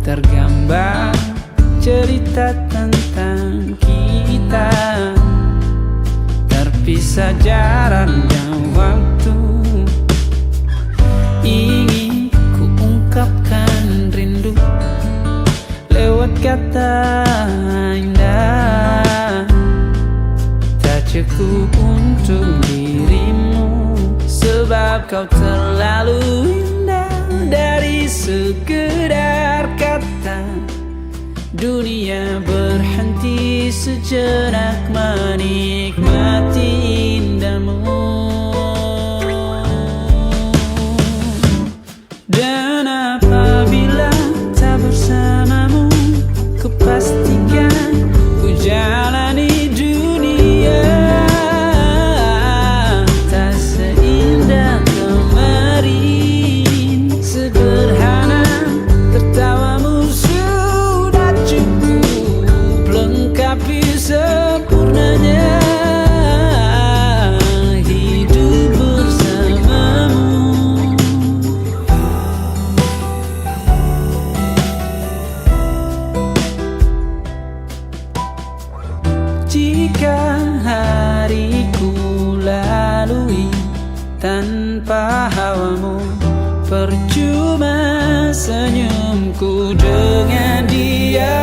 tergambar cerita tentang kita, terpisah jarak dan waktu. Ingin ku ungkapkan rindu lewat kata indah, tak cukup untuk dirimu, sebab kau terlalu indah. Dari sekedar kata, dunia berhenti sejenak menikmati indahmu. Dan apabila tak bersamamu, ku pastikan ku jalani dunia tak seindah kemarin. Sederhana, tertawamu sudah cukup lengkapi sempurnanya hidup bersamamu. Jika hariku lalui tanpa hawamu, percuma senyumku dengan dia.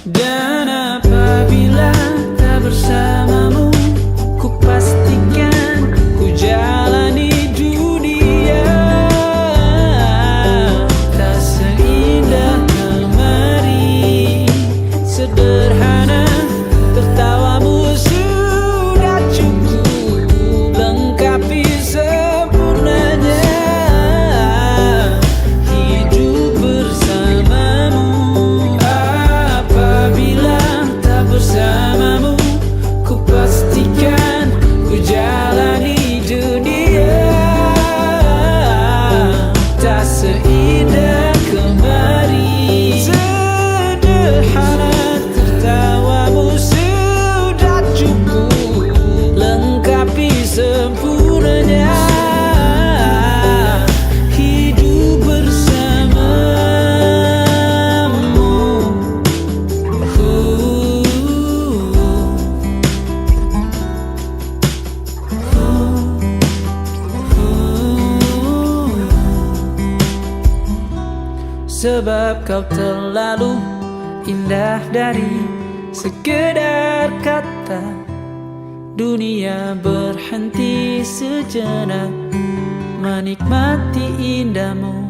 Dan apabila tak bersamamu, ku pastikan ku jalani dunia tak seindah kemarin. Sederhana, tertawamu sudah cukup lengkapi sempurnanya hidup bersamamu. Apabila tak bersamamu, ku pastikan ku jalani dunia tak seindah kemarin. Sederhana, tertawamu sudah cukup lengkapi sempurnanya hidup bersamamu. Sebab kau terlalu indah dari sekedar kata, dunia berhenti sejenak menikmati indahmu.